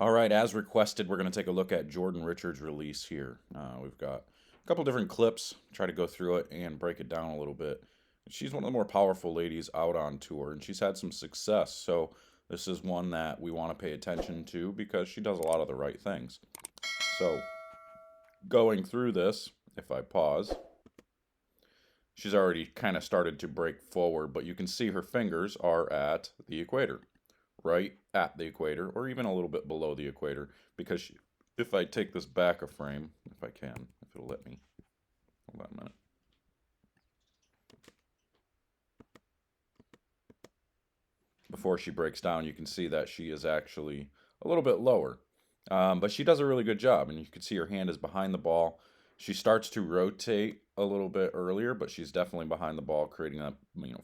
All right, as requested, we're going to take a look at Jordan Richards' release here. We've got a couple different clips, try to go through it and break it down a little bit. She's one of the more powerful ladies out on tour, and she's had some success. So this is one that we want to pay attention to because she does a lot of the right things. So going through this, if I pause, she's already kind of started to break forward, but you can see her fingers are at the equator, right at the equator, or even a little bit below the equator, because if I take this back a frame, if I can, if it'll let me, hold on a minute. Before she breaks down, you can see that she is actually a little bit lower. But she does a really good job, and you can see her hand is behind the ball. She starts to rotate a little bit earlier, but she's definitely behind the ball, creating a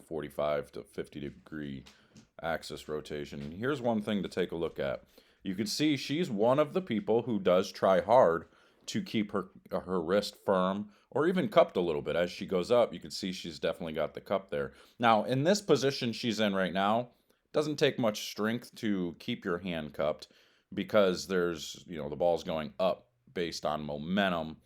45 to 50 degree axis rotation. And here's one thing to take a look at. You can see she's one of the people who does try hard to keep her wrist firm or even cupped a little bit. As she goes up, you can see she's definitely got the cup there. Now, in this position she's in right now, doesn't take much strength to keep your hand cupped because there's, the ball's going up based on momentum.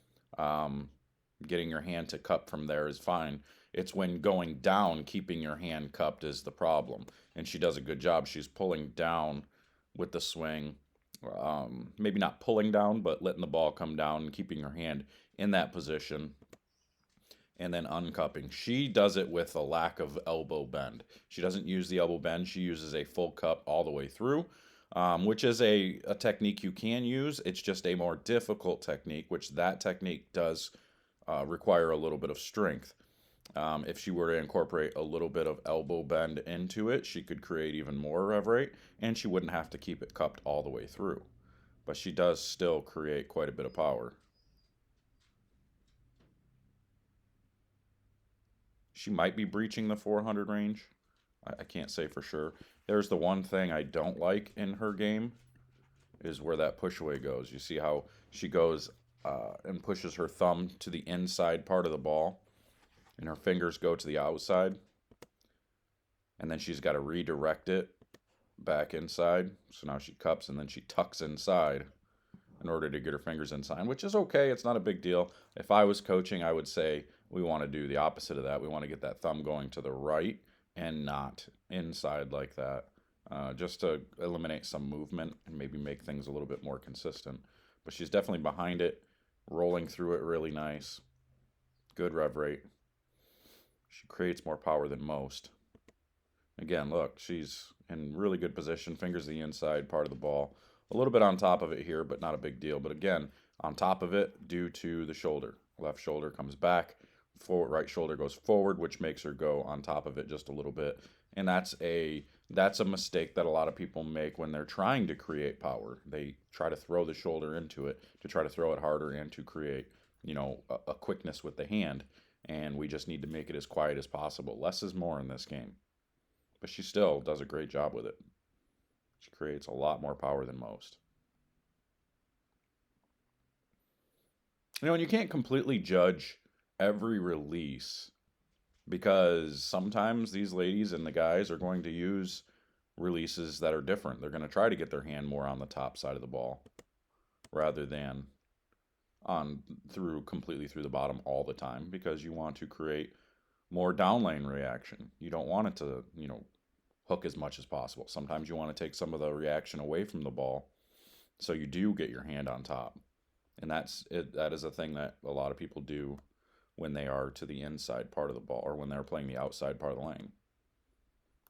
Getting your hand to cup from there is fine. It's when going down, keeping your hand cupped is the problem. And she does a good job. She's pulling down with the swing. Maybe not pulling down, but letting the ball come down and keeping her hand in that position. And then uncupping. She does it with a lack of elbow bend. She doesn't use the elbow bend. She uses a full cup all the way through, which is a technique you can use. It's just a more difficult technique, which that technique does require a little bit of strength. If she were to incorporate a little bit of elbow bend into it, she could create even more rev rate, and she wouldn't have to keep it cupped all the way through. But she does still create quite a bit of power. She might be breaching the 400 range. I can't say for sure. There's the one thing I don't like in her game is where that push away goes. You see how she goes and pushes her thumb to the inside part of the ball, and her fingers go to the outside, and then she's got to redirect it back inside. So now she cups and then she tucks inside in order to get her fingers inside, which is okay. It's not a big deal. If I was coaching, I would say we want to do the opposite of that. We want to get that thumb going to the right and not inside like that, just to eliminate some movement and maybe make things a little bit more consistent. But she's definitely behind it, rolling through it really nice. Good rev rate. She creates more power than most. Again, look, she's in really good position. Fingers the inside part of the ball. A little bit on top of it here, but not a big deal. But again, on top of it due to the shoulder. Left shoulder comes back. Forward, right shoulder goes forward, which makes her go on top of it just a little bit. And that's a mistake that a lot of people make when they're trying to create power. They try to throw the shoulder into it to try to throw it harder and to create, a quickness with the hand. And we just need to make it as quiet as possible. Less is more in this game. But she still does a great job with it. She creates a lot more power than most. And you can't completely judge every release because sometimes these ladies and the guys are going to use releases that are different. They're going to try to get their hand more on the top side of the ball rather than completely through the bottom all the time, because you want to create more down lane reaction. You don't want it to, hook as much as possible. Sometimes you want to take some of the reaction away from the ball so you do get your hand on top. And that is a thing that a lot of people do when they are to the inside part of the ball or when they're playing the outside part of the lane.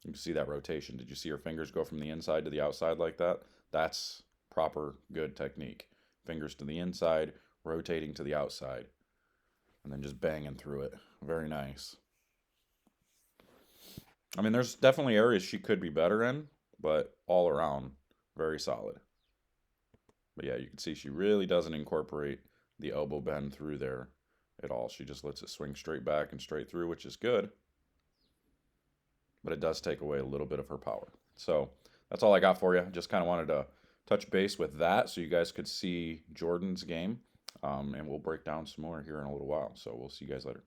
You can see that rotation. Did you see her fingers go from the inside to the outside like that? That's proper good technique. Fingers to the inside, rotating to the outside, and then just banging through it. Very nice. I mean, there's definitely areas she could be better in, but all around, very solid. But yeah, you can see she really doesn't incorporate the elbow bend through there at all. She just lets it swing straight back and straight through, which is good. But it does take away a little bit of her power. So that's all I got for you. Just kind of wanted to touch base with that so you guys could see Jordan's game. And we'll break down some more here in a little while. So we'll see you guys later.